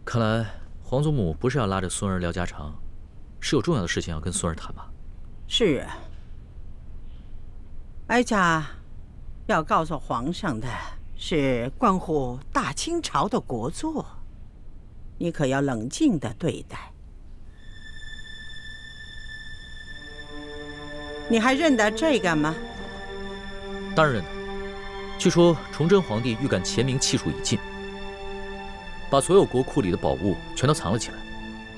看来皇祖母不是要拉着孙儿聊家常，是有重要的事情要跟孙儿谈吧？是啊，哀家要告诉皇上的是关乎大清朝的国祚，你可要冷静地对待。你还认得这个吗？当然认得。据说崇祯皇帝预感乾明气数已尽，把所有国库里的宝物全都藏了起来，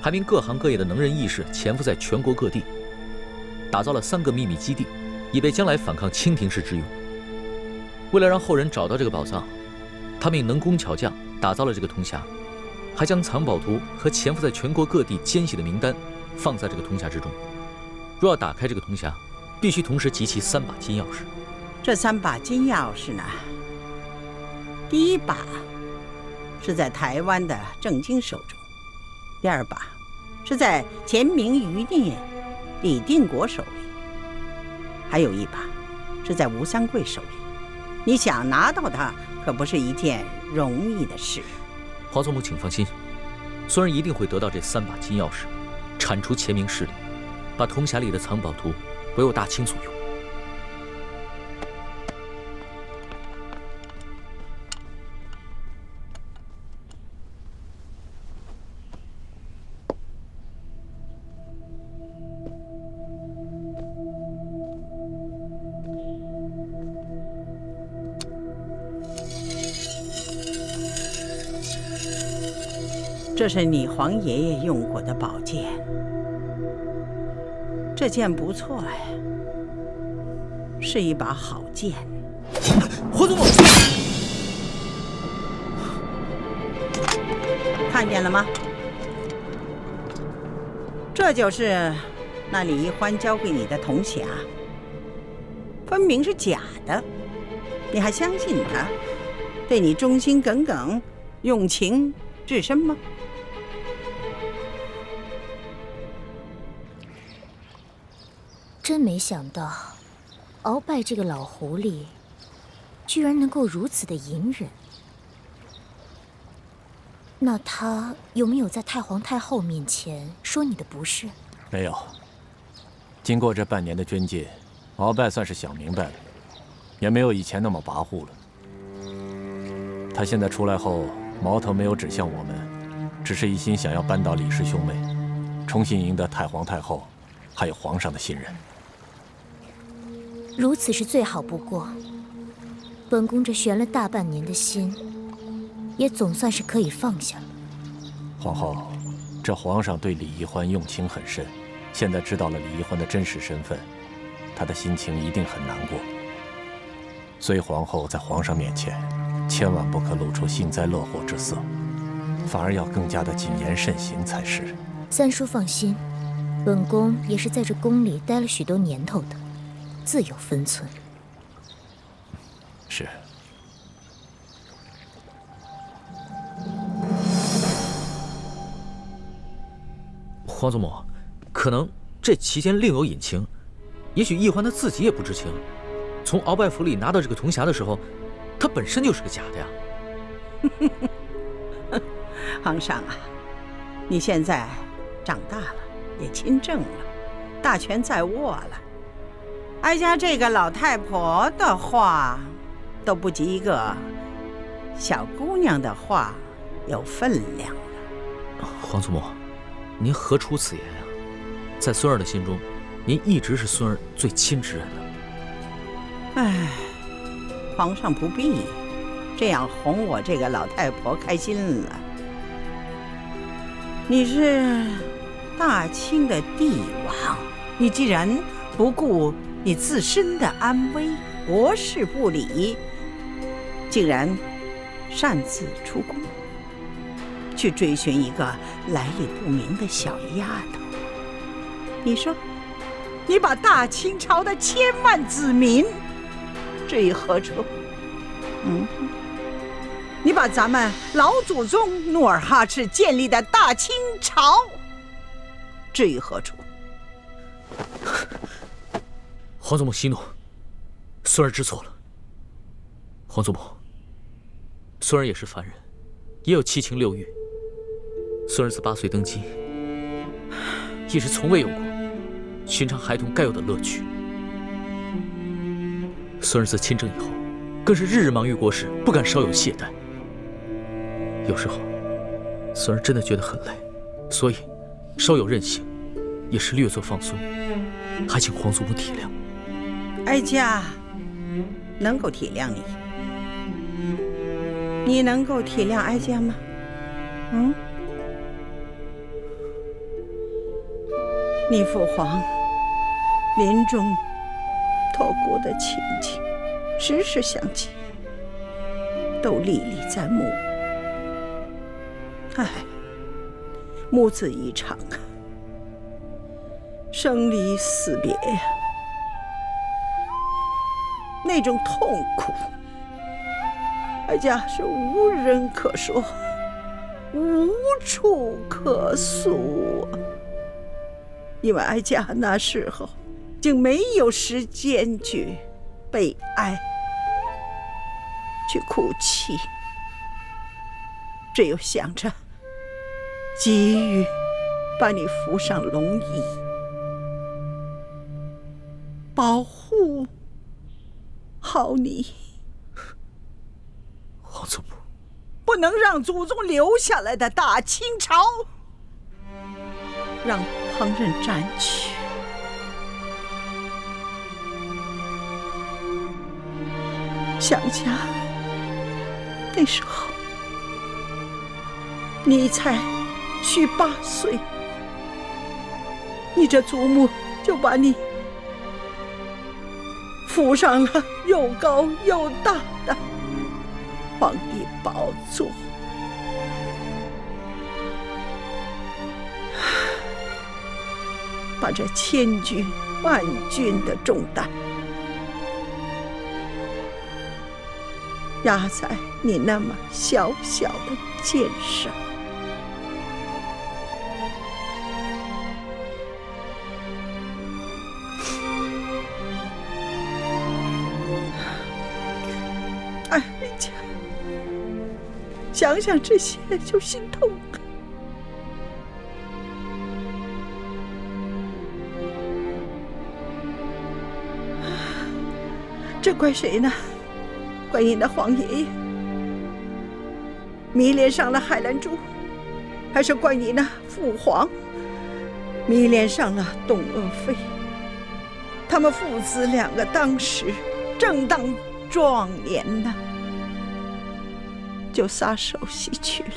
排名各行各业的能人异士潜伏在全国各地，打造了3个秘密基地，以备将来反抗清廷时之用。为了让后人找到这个宝藏，他命能工巧匠打造了这个铜匣，还将藏宝图和潜伏在全国各地奸细的名单放在这个铜匣之中。若要打开这个铜匣，必须同时集齐3把金钥匙。这3把金钥匙呢，第1把是在台湾的郑经手中，第2把是在乾明余孽李定国手里，还有1把是在吴三桂手里。你想拿到它，可不是一件容易的事。皇祖母请放心，孙儿一定会得到这3把金钥匙，铲除乾明势力，把铜匣里的藏宝图为我大清所用。这是你皇爷爷用过的宝剑，这剑不错呀，是一把好剑。皇祖母，看见了吗？这就是那李易欢交给你的铜匣，分明是假的，你还相信他，对你忠心耿耿，用情至深吗？真没想到，鳌拜这个老狐狸，居然能够如此的隐忍。那他有没有在太皇太后面前说你的不是？没有。经过这半年的捐戒，鳌拜算是想明白了，也没有以前那么跋扈了。他现在出来后，矛头没有指向我们，只是一心想要扳倒李氏兄妹，重新赢得太皇太后还有皇上的信任。如此是最好不过。本宫这悬了大半年的心，也总算是可以放下了。皇后，这皇上对李易欢用情很深，现在知道了李易欢的真实身份，他的心情一定很难过。所以皇后在皇上面前，千万不可露出幸灾乐祸之色，反而要更加的谨言慎行才是。三叔放心，本宫也是在这宫里待了许多年头的，自有分寸。是。皇祖母，可能这期间另有隐情，也许易欢他自己也不知情。从鳌拜府里拿到这个铜匣的时候，它本身就是个假的呀。皇上啊，你现在长大了，也亲政了，大权在握了。哀家这个老太婆的话，都不及一个小姑娘的话有分量了。皇祖母，您何出此言啊？在孙儿的心中，您一直是孙儿最亲之人了。唉，皇上不必这样哄我这个老太婆开心了。你是大清的帝王，你既然不顾你自身的安危，国事不理，竟然擅自出宫，去追寻一个来历不明的小丫头。你说，你把大清朝的千万子民置于何处？你把咱们老祖宗努尔哈赤建立的大清朝置于何处？皇祖母息怒，孙儿知错了。皇祖母，孙儿也是凡人，也有七情六欲，孙儿子8岁登基，一直从未有过寻常孩童该有的乐趣。孙儿子亲政以后，更是日日忙于国事，不敢稍有懈怠。有时候，孙儿真的觉得很累，所以稍有任性，也是略作放松，还请皇祖母体谅。哀家能够体谅你，你能够体谅哀家吗？你父皇临终托孤的情景，时时想起，都历历在目。母子一场啊，生离死别呀，那种痛苦，哀家是无人可说，无处可诉。因为哀家那时候竟没有时间去悲哀，去哭泣，只有想着急于把你扶上龙椅，保护好你。皇祖母，不能让祖宗留下来的大清朝让旁人占据。想想那时候你才虚8岁，你这祖母就把你扶上了又高又大的皇帝宝座，把这千军万军的重担压在你那么小小的肩上。哎呀，想想这些就心痛啊。这怪谁呢？怪你的皇爷爷迷恋上了海兰珠，还是怪你那父皇迷恋上了董鄂妃？他们父子2个当时正当壮年呢，就撒手西去了，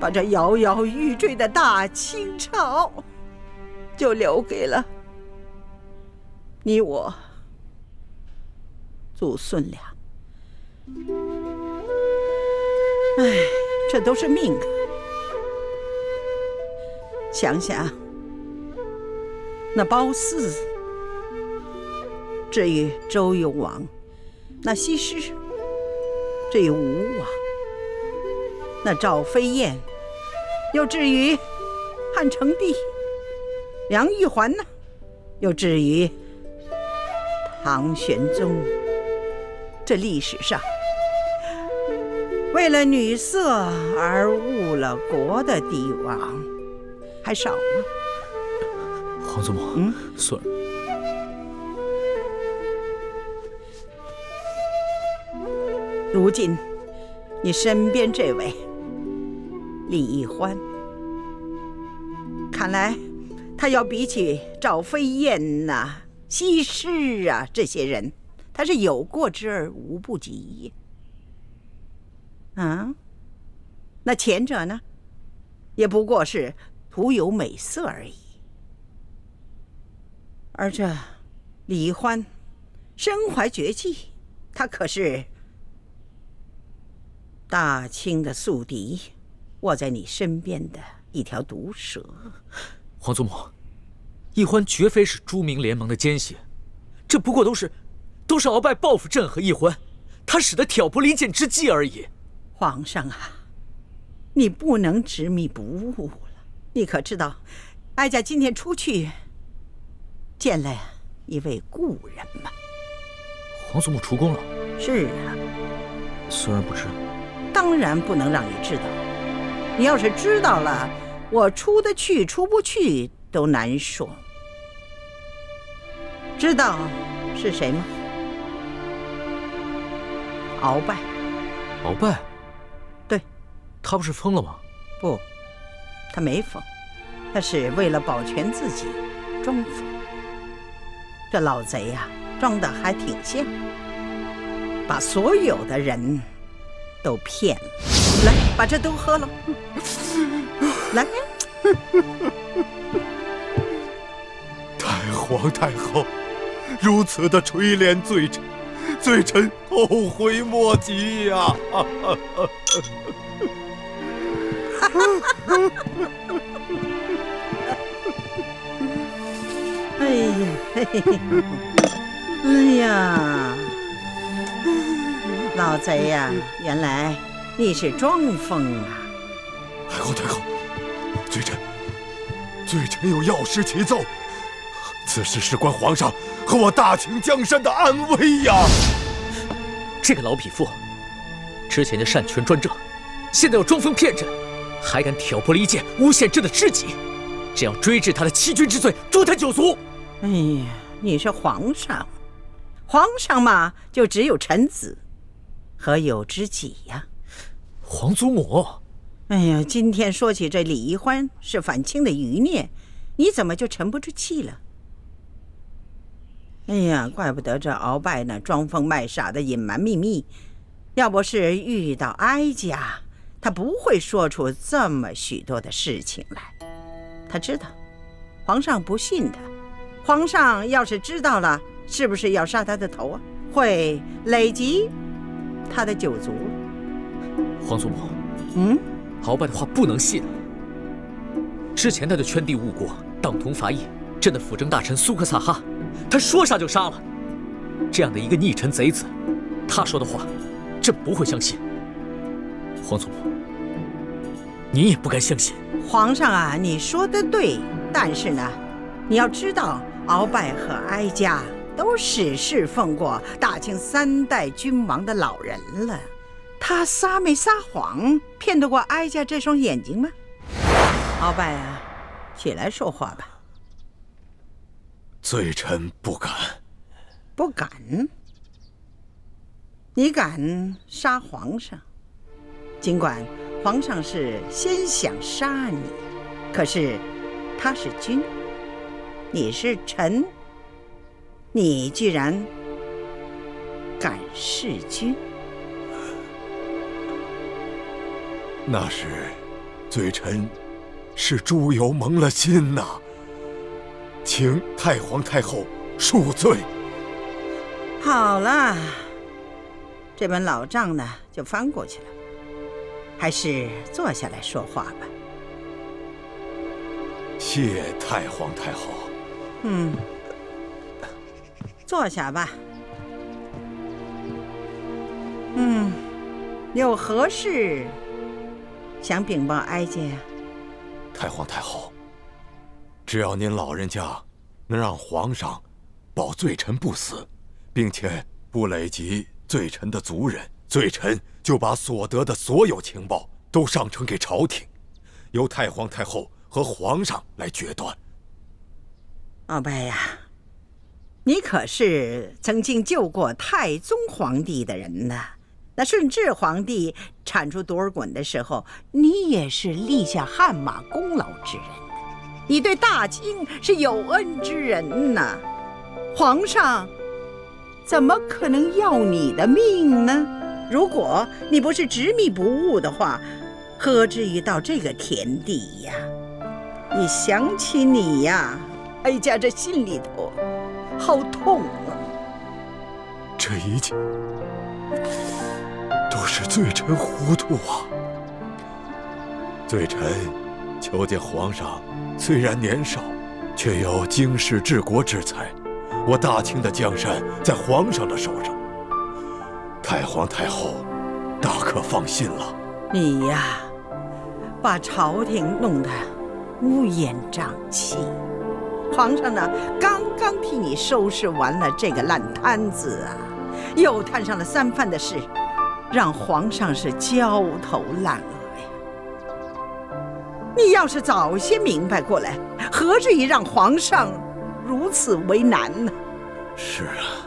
把这摇摇欲坠的大清朝就留给了你我祖孙俩。哎，这都是命啊！想想那褒姒，至于周幽王；那西施，至于吴王；那赵飞燕，又至于汉成帝；杨玉环呢，又至于唐玄宗。这历史上为了女色而误了国的帝王还少吗？皇祖母，孙儿，如今你身边这位李易欢，看来他要比起赵飞燕呐、西施啊这些人，他是有过之而无不及。那前者呢，也不过是徒有美色而已。而这李欢身怀绝技，他可是大清的宿敌，握在你身边的一条毒蛇。皇祖母，易欢绝非是朱明联盟的奸细，这不过都是鳌拜报复朕和易欢，他使得挑拨离间之计而已。皇上啊，你不能执迷不悟了。你可知道，哀家今天出去见了一位故人吗？皇祖母出宫了？是啊。孙儿不知。当然不能让你知道。你要是知道了，我出得去出不去都难说。知道是谁吗？鳌拜。鳌拜？对。他不是疯了吗？不，他没疯，他是为了保全自己装疯。这老贼呀，装得还挺像，把所有的人都骗了。来，把这都喝了。来。太皇太后如此的垂怜罪臣，罪臣后悔莫及呀！哎呀，哎呀，老贼呀，原来你是装疯啊！太后太后，罪臣有要事启奏，此事事关皇上和我大清江山的安危呀！这个老匹夫，之前就擅权专政，现在又装疯骗朕，还敢挑拨离间，诬陷朕的知己，这样追治他的欺君之罪，诛他九族！哎呀，你是皇上，皇上嘛，就只有臣子，何有知己呀？皇祖母，哎呀，今天说起这李宜欢是反清的余孽，你怎么就沉不住气了？哎呀，怪不得这鳌拜呢装疯卖傻的隐瞒秘密，要不是遇到哀家，他不会说出这么许多的事情来。他知道皇上不信他，皇上要是知道了，是不是要杀他的头啊？会累及他的九族。皇祖母，鳌拜的话不能信。之前他就圈地误国，党同伐异，朕的辅政大臣苏克萨哈，他说杀就杀了。这样的一个逆臣贼子，他说的话，朕不会相信。皇祖母，你也不该相信。皇上啊，你说的对，但是呢，你要知道，鳌拜和哀家都是侍奉过大清3代君王的老人了。他撒没撒谎，骗得过哀家这双眼睛吗？鳌拜啊，起来说话吧。罪臣不敢。不敢？你敢杀皇上？尽管皇上是先想杀你，可是他是君，你是臣，你居然敢弑君？那是罪臣是猪油蒙了心呐，请太皇太后恕罪。好了，这本老账呢就翻过去了，还是坐下来说话吧。谢太皇太后。坐下吧。有何事想禀报哀家呀？太皇太后，只要您老人家能让皇上保罪臣不死，并且不累及罪臣的族人，罪臣就把所得的所有情报都上呈给朝廷，由太皇太后和皇上来决断。鳌拜呀，你可是曾经救过太宗皇帝的人呢。那顺治皇帝铲除多尔衮的时候，你也是立下汗马功劳之人，你对大清是有恩之人呐。皇上怎么可能要你的命呢？如果你不是执迷不悟的话，何至于到这个田地呀？一想起你呀，哀家这心里头好痛啊！这一切都是罪臣糊涂啊！罪臣求见皇上，虽然年少，却有经世治国之才。我大清的江山在皇上的手上，太皇太后大可放心了。你呀，把朝廷弄得乌烟瘴气。皇上呢，刚刚替你收拾完了这个烂摊子啊，又摊上了3藩的事，让皇上是焦头烂额呀。你要是早些明白过来，何至于让皇上如此为难呢？是啊，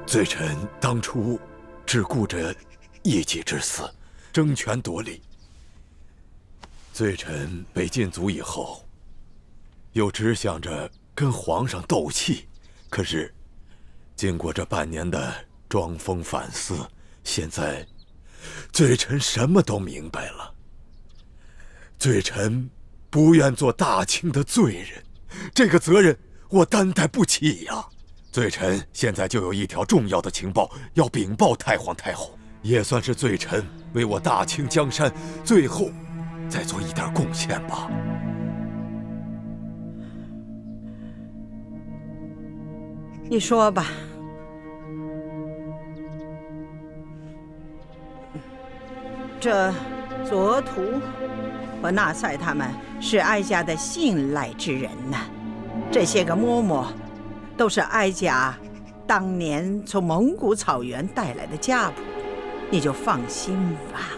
罪臣当初只顾着一己之私，争权夺利。罪臣被禁足以后，又只想着跟皇上斗气。可是，经过这半年的装疯反思，现在罪臣什么都明白了。罪臣不愿做大清的罪人，这个责任我担待不起呀。罪臣现在就有一条重要的情报要禀报太皇太后，也算是罪臣为我大清江山最后再做一点贡献吧。你说吧。这左图和纳赛他们是哀家的信赖之人呐，这些个嬷嬷都是哀家当年从蒙古草原带来的家谱，你就放心吧。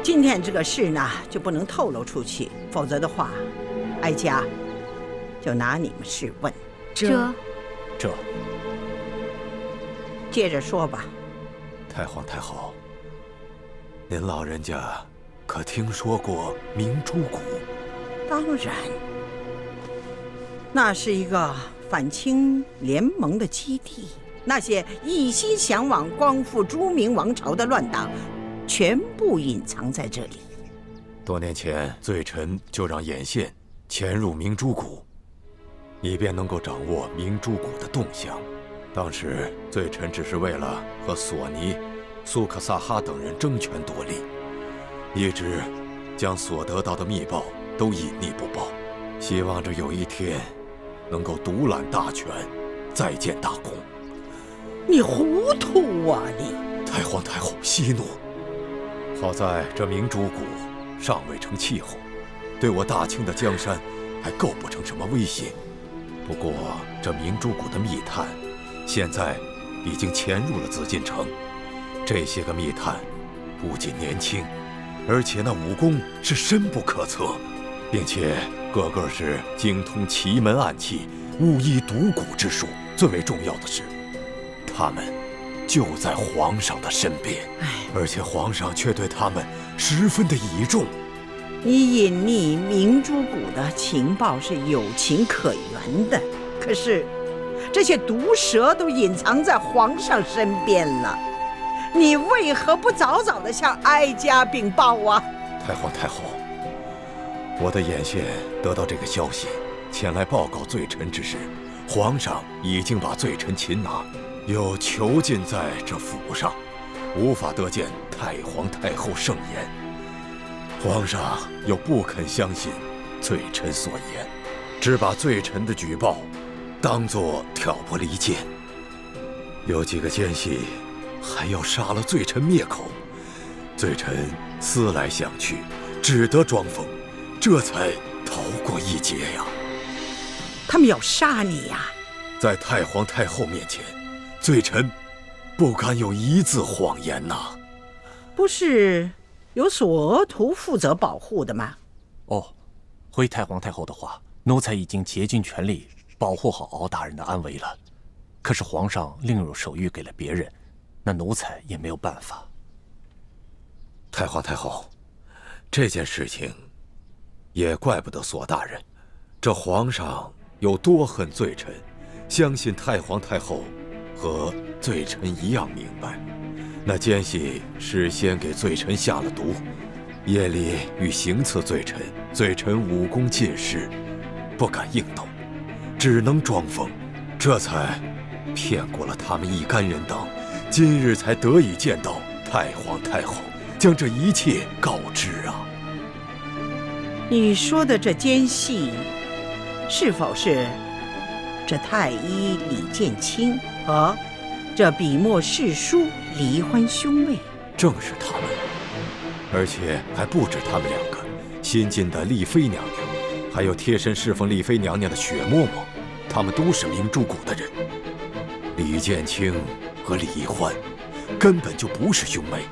今天这个事呢就不能透露出去，否则的话，哀家就拿你们试问。这接着说吧。太皇太后，您老人家可听说过明珠谷？当然，那是一个反清联盟的基地，那些一心向往光复朱明王朝的乱党，全部隐藏在这里。多年前，罪臣就让眼线潜入明珠谷，以便能够掌握明珠谷的动向。当时，罪臣只是为了和索尼、苏克萨哈等人争权夺利，一直将所得到的密报都隐匿不报，希望着有一天能够独揽大权，再建大功。你糊涂啊你！太皇太后息怒。好在这明珠谷尚未成气候，对我大清的江山还构不成什么威胁。不过这明珠谷的密探现在已经潜入了紫禁城，这些个密探不仅年轻，而且那武功是深不可测，并且个个是精通奇门暗器、巫医独蛊之术。最为重要的是，他们就在皇上的身边，而且皇上却对他们十分的倚重。你隐匿明珠谷的情报是有情可原的，可是这些毒蛇都隐藏在皇上身边了，你为何不早早地向哀家禀报啊？太皇太后，我的眼线得到这个消息，前来报告罪臣之时，皇上已经把罪臣擒拿，又囚禁在这府上，无法得见太皇太后圣颜。皇上又不肯相信罪臣所言，只把罪臣的举报当作挑拨离间，有几个奸细还要杀了罪臣灭口。罪臣思来想去，只得装疯，这才逃过一劫呀。他们要杀你呀！在太皇太后面前，罪臣不敢有一字谎言呐。不是由索图负责保护的吗？哦，回太皇太后的话，奴才已经竭尽全力保护好敖大人的安危了。可是皇上另有手谕给了别人，那奴才也没有办法。太皇太后，这件事情也怪不得索大人。这皇上有多恨罪臣，相信太皇太后和罪臣一样明白。那奸细事先给罪臣下了毒，夜里欲行刺罪臣，罪臣武功尽失，不敢应斗，只能装疯，这才骗过了他们一干人等，今日才得以见到太皇太后，将这一切告知啊。你说的这奸细，是否是这太医李建清和这笔墨侍书离欢兄妹？正是他们，而且还不止他们两个，新晋的丽妃娘娘，还有贴身侍奉丽妃娘娘的雪嬷嬷，他们都是明珠谷的人。李建清和李欢根本就不是兄妹，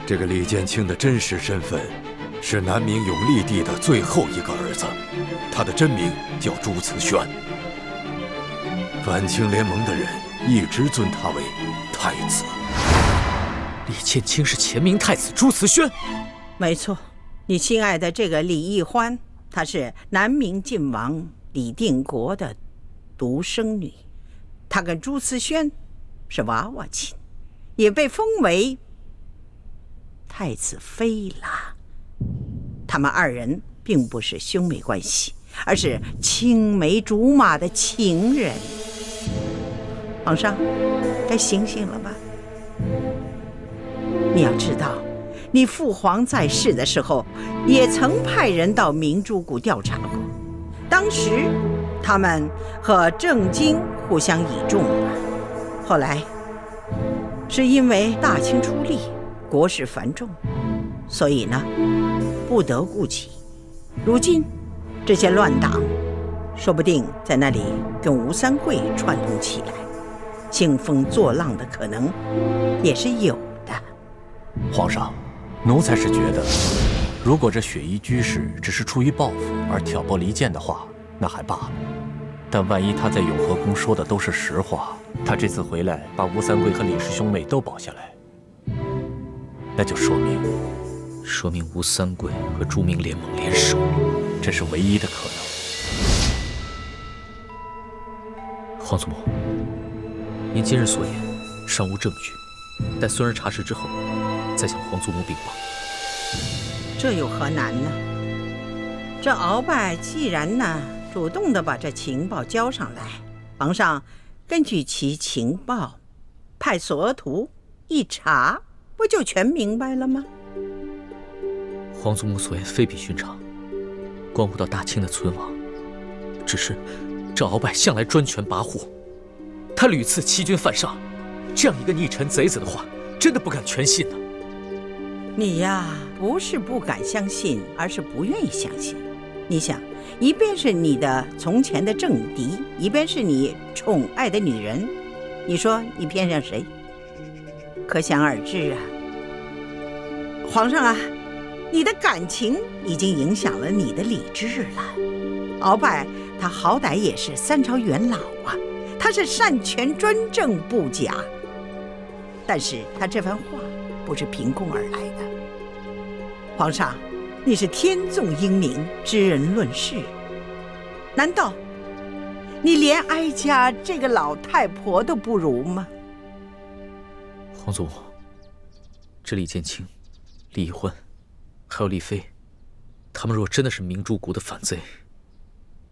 这个李建清的真实身份是南明永历帝的最后一个儿子，他的真名叫朱慈轩。反清联盟的人一直尊他为太子。李建清是前明太子朱慈轩？没错，你心爱的这个李义欢，她是南明晋王李定国的独生女，她跟朱慈轩是娃娃亲，也被封为太子妃了。他们二人并不是兄妹关系，而是青梅竹马的情人。皇上，该醒醒了吧？你要知道，你父皇在世的时候，也曾派人到明珠谷调查过。当时，他们和郑经互相倚重了。后来，是因为大清出力，国事繁重，所以呢，不得顾及。如今，这些乱党，说不定在那里跟吴三桂串通起来，兴风作浪的可能也是有的。皇上，奴才是觉得，如果这雪衣居士只是出于报复而挑拨离间的话，那还罢了。但万一他在永和宫说的都是实话，他这次回来把吴三桂和李氏兄妹都保下来，那就说明吴三桂和朱明联盟联手，这是唯一的可能。皇祖母，您今日所言尚无证据，待孙儿查实之后，再向皇祖母禀报。这有何难呢？这鳌拜既然主动的把这情报交上来，皇上根据其情报派所图一查，不就全明白了吗？皇祖母所言非比寻常，关乎到大清的存亡。只是这鳌拜向来专权跋扈，他屡次欺君犯上，这样一个逆臣贼子的话，真的不敢全信呢。你呀，不是不敢相信，而是不愿意相信。你想，一边是你的从前的政敌，一边是你宠爱的女人，你说你偏向谁？可想而知啊。皇上啊，你的感情已经影响了你的理智了。鳌拜他好歹也是三朝元老啊，他是擅权专政不假，但是他这番话不是凭空而来的。皇上，你是天纵英明，知人论事，难道你连哀家这个老太婆都不如吗？皇祖母，这李建清、李义欢还有丽妃，他们若真的是明珠谷的反贼，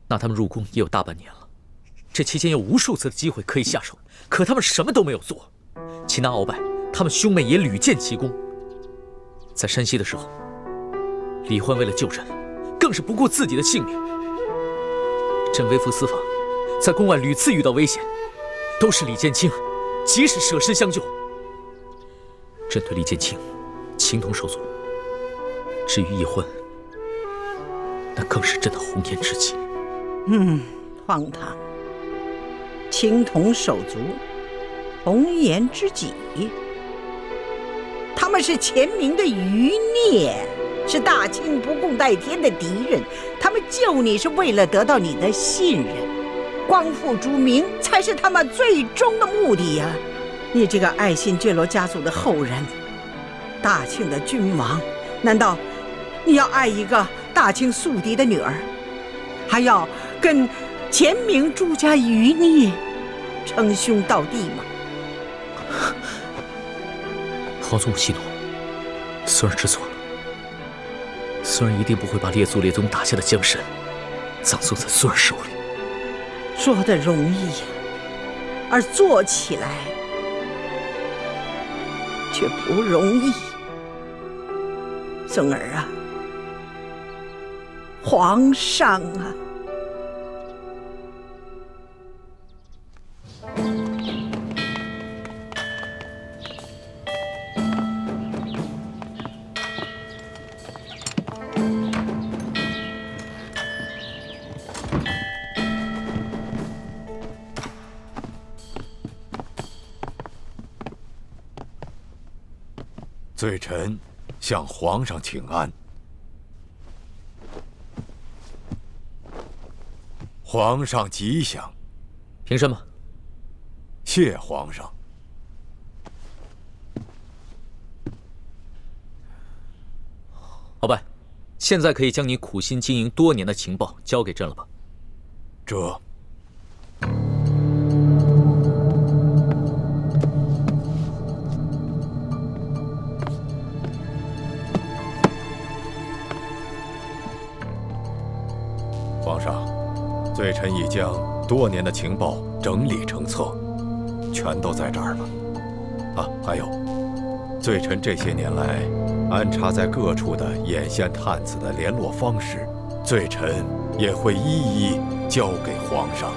那他们入宫也有大半年了，这期间有无数次的机会可以下手，可他们什么都没有做。擒拿鳌拜，他们兄妹也屡建奇功。在山西的时候，李欢为了救朕，更是不顾自己的性命。朕微服私访，在宫外屡次遇到危险，都是李建清及时舍身相救。朕对李建清情同手足，至于义欢，那更是朕的红颜知己。荒唐！情同手足，红颜知己，他们是前明的余孽，是大清不共戴天的敌人。他们救你是为了得到你的信任，光复朱明才是他们最终的目的呀！你这个爱新觉罗家族的后人，大清的君王，难道你要爱一个大清宿敌的女儿，还要跟前明朱家余孽称兄道弟吗？皇祖母息怒，孙儿知错了。孙儿一定不会把列祖列宗打下的江山葬送在孙儿手里。说的容易呀，而做起来却不容易。孙儿啊，皇上啊！罪臣向皇上请安。皇上吉祥。凭什么？谢皇上。鳌拜，现在可以将你苦心经营多年的情报交给朕了吧？这。皇上，罪臣已将多年的情报整理成册，全都在这儿了。啊，还有，罪臣这些年来安插在各处的眼线探子的联络方式，罪臣也会一一交给皇上。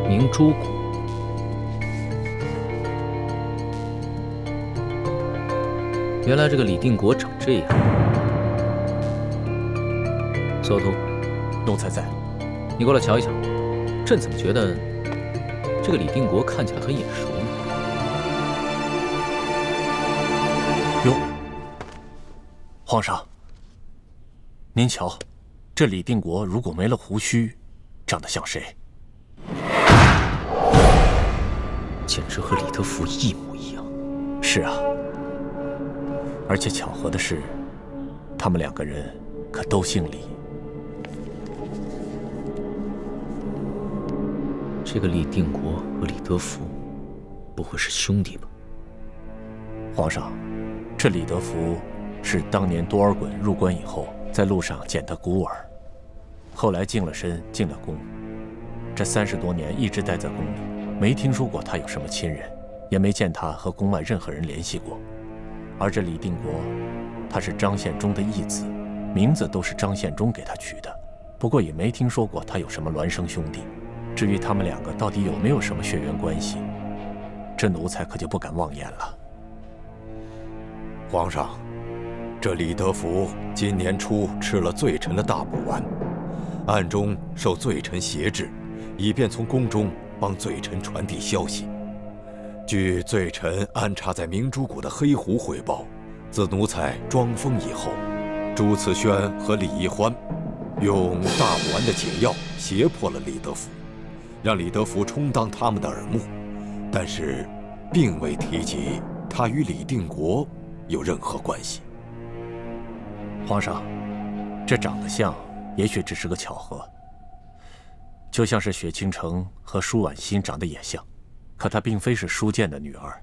明珠谷，原来这个李定国长这样。司徒，奴才在。你过来瞧一瞧，朕怎么觉得这个李定国看起来很眼熟呢？哟，皇上，您瞧，这李定国如果没了胡须，长得像谁？简直和李德福一模一样。是啊，而且巧合的是，他们两个人可都姓李。这个李定国和李德福，不会是兄弟吧？皇上，这李德福是当年多尔衮入关以后，在路上捡的孤儿，后来净了身，进了宫，这30多年一直待在宫里。没听说过他有什么亲人，也没见他和宫外任何人联系过。而这李定国，他是张献忠的义子，名字都是张献忠给他取的。不过也没听说过他有什么孪生兄弟。至于他们两个到底有没有什么血缘关系，这奴才可就不敢妄言了。皇上，这李德福今年初吃了罪臣的大补丸，暗中受罪臣挟制，以便从宫中帮罪臣传递消息。据罪臣安插在明珠谷的黑狐汇报，自奴才装疯以后，朱慈轩和李义欢用大补丸的解药胁迫了李德福，让李德福充当他们的耳目，但是并未提及他与李定国有任何关系。皇上，这长得像，也许只是个巧合。就像是雪倾城和舒婉心长得也像，可她并非是舒建的女儿，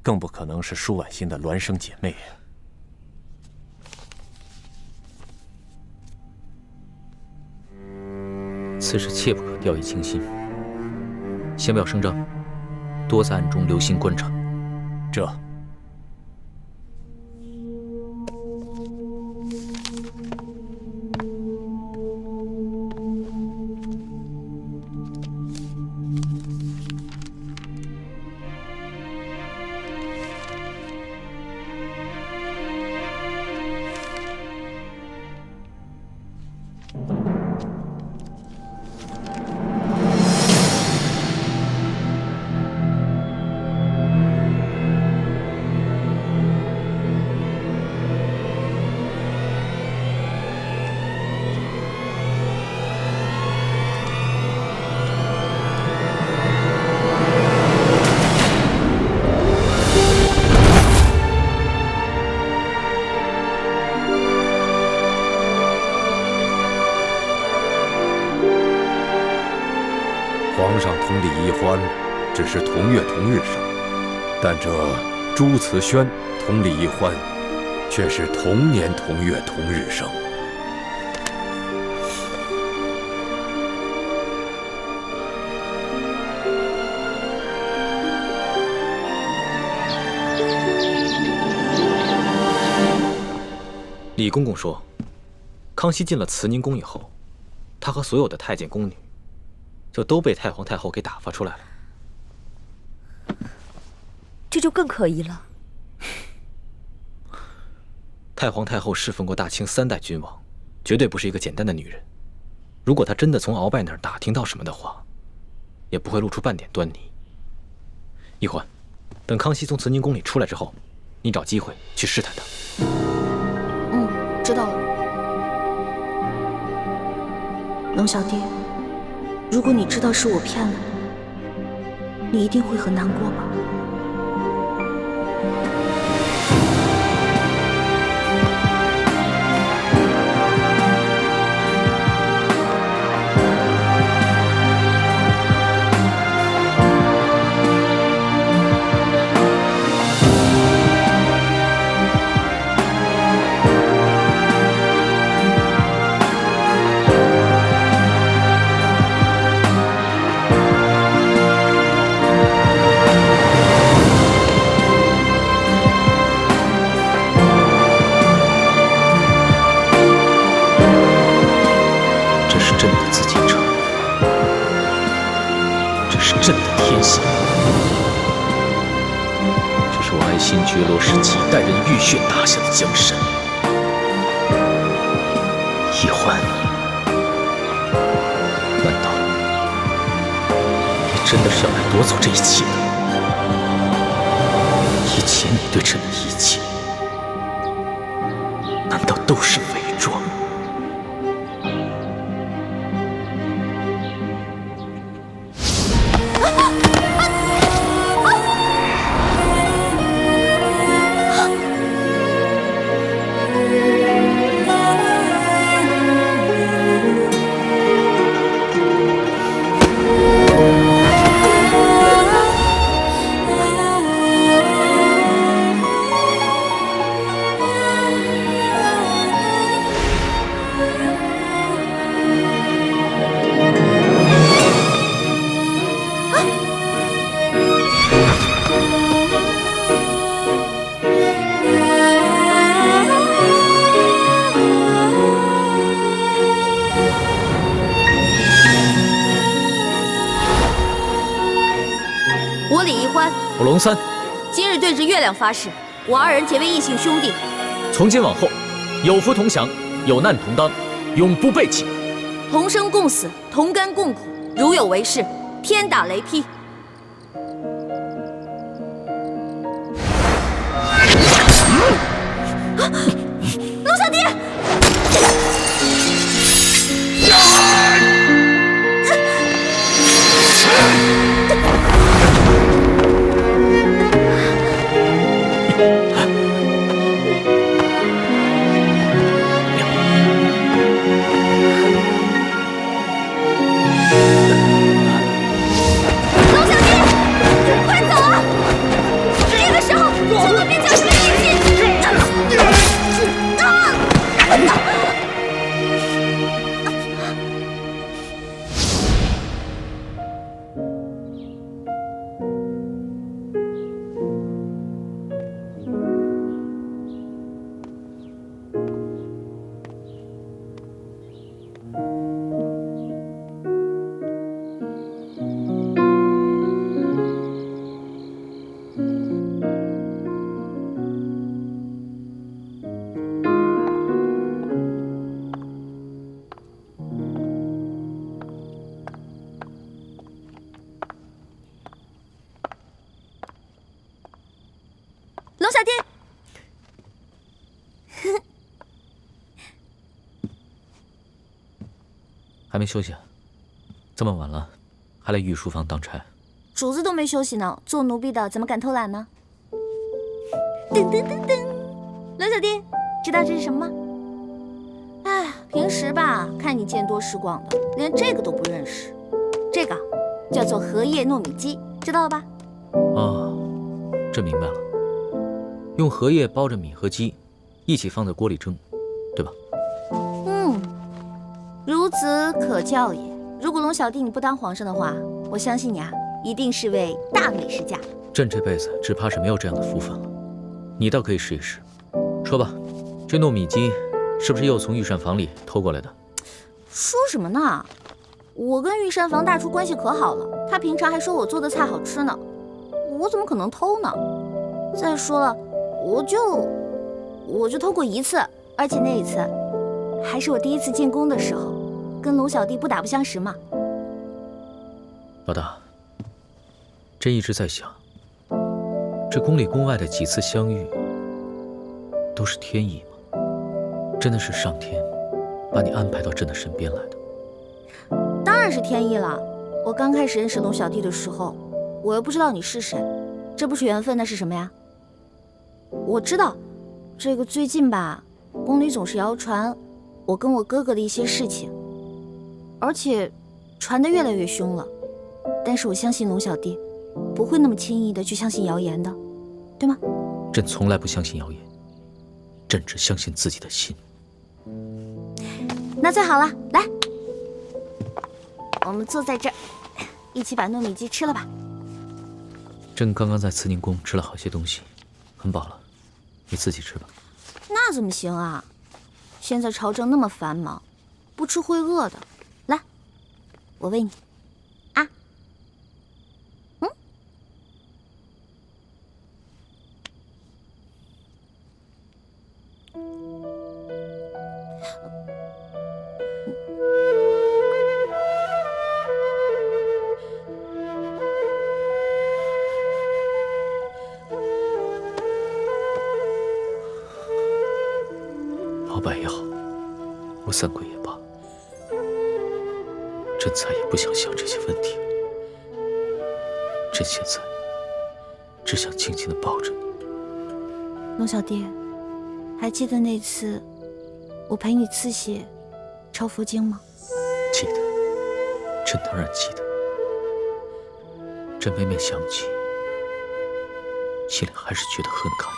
更不可能是舒婉心的孪生姐妹。此事切不可掉以轻心，先不要声张，多在暗中留心观察。这。皇上同李义欢只是同月同日生，但这朱慈轩同李义欢却是同年同月同日生。李公公说，康熙进了慈宁宫以后，他和所有的太监宫女就都被太皇太后给打发出来了。这就更可疑了。太皇太后侍奉过大清3代君王，绝对不是一个简单的女人。如果她真的从鳌拜那儿打听到什么的话，也不会露出半点端倪。奕欢，等康熙从慈宁宫里出来之后，你找机会去试探他。嗯，知道了。龙小弟，如果你知道是我骗了你，你一定会很难过吧？朕的天下，这是我爱新觉罗氏几代人浴血打下的江山。奕欢，难道你真的是要来夺走这一切的？以前你对朕的一切，难道都是伪装？我龙三，今日对着月亮发誓，我2人结为异姓兄弟。从今往后，有福同享，有难同当，永不背弃。同生共死，同甘共苦，如有违誓，天打雷劈。龙小弟！龙小弟，还没休息啊？这么晚了，还来御书房当差？主子都没休息呢，做奴婢的怎么敢偷懒呢？噔噔噔噔，龙小弟，知道这是什么吗？哎，平时吧，看你见多识广的，连这个都不认识。这个叫做荷叶糯米鸡，知道了吧？哦，这明白了。用荷叶包着米和鸡，一起放在锅里蒸，对吧？嗯，孺子可教也。如果龙小弟你不当皇上的话，我相信你啊，一定是位大美食家。朕这辈子只怕是没有这样的福分了，你倒可以试一试。说吧，这糯米鸡是不是又从御膳房里偷过来的？说什么呢？我跟御膳房大厨关系可好了，他平常还说我做的菜好吃呢，我怎么可能偷呢？再说了，我就我就偷过一次，而且那一次还是我第一次进宫的时候，跟龙小弟不打不相识嘛。老大，朕一直在想，这宫里宫外的几次相遇，都是天意吗？真的是上天把你安排到朕的身边来的？当然是天意了。我刚开始认识龙小弟的时候，我又不知道你是谁，这不是缘分，那是什么呀？我知道，这个最近吧，宫里总是谣传我跟我哥哥的一些事情，而且传得越来越凶了。但是我相信龙小弟不会那么轻易的去相信谣言的，对吗？朕从来不相信谣言，朕只相信自己的心。那最好了，来，我们坐在这儿，一起把糯米鸡吃了吧。朕刚刚在慈宁宫吃了好些东西，很饱了，你自己吃吧。那怎么行啊？现在朝政那么繁忙，不吃会饿的。来，我喂你。啊，鳌拜也好，吴三桂也罢，朕再也不想想这些问题了。朕现在只想静静地抱着你。龙小弟，还记得那次我陪你刺血抄佛经吗？记得，朕当然记得。朕每每想起，心里还是觉得很感动。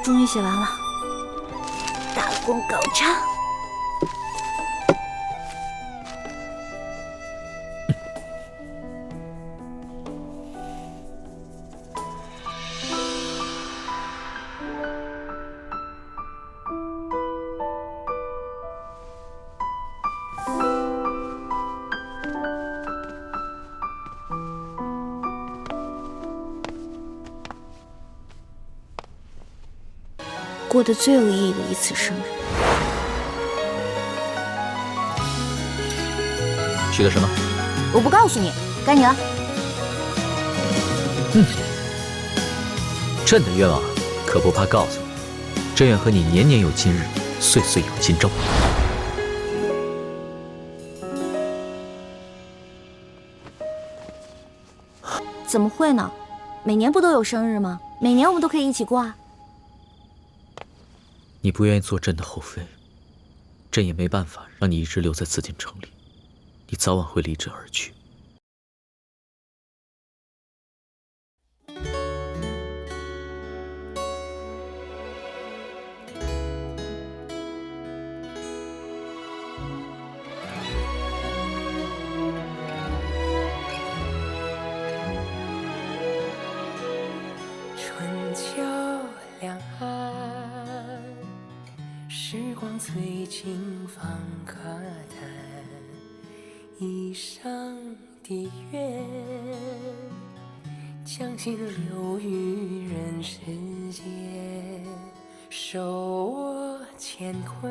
终于写完了，大功告成。过得最有意义的一次生日。许的什么？我不告诉你，该你了。朕的愿望可不怕告诉你，朕愿和你年年有今日，岁岁有今朝。怎么会呢？每年不都有生日吗？每年我们都可以一起过啊。你不愿意做朕的后妃，朕也没办法让你一直留在紫禁城里，你早晚会离朕而去。春秋两岸，时光催尽方可叹。一生的愿，将心留于人世间，手握乾坤，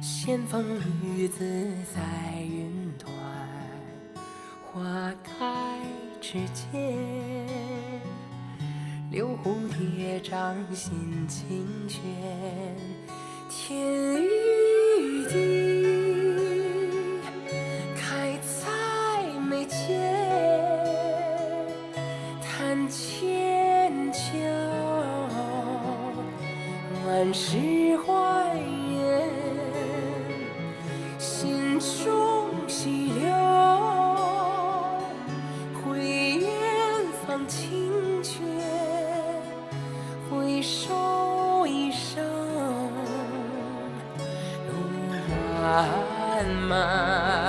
仙风女子在云端，花开之间，留蝴蝶掌心清泉，天与地开在眉间，弹千秋，万事还原，心中细流，回远方清泉，回首一生，龙马慢慢。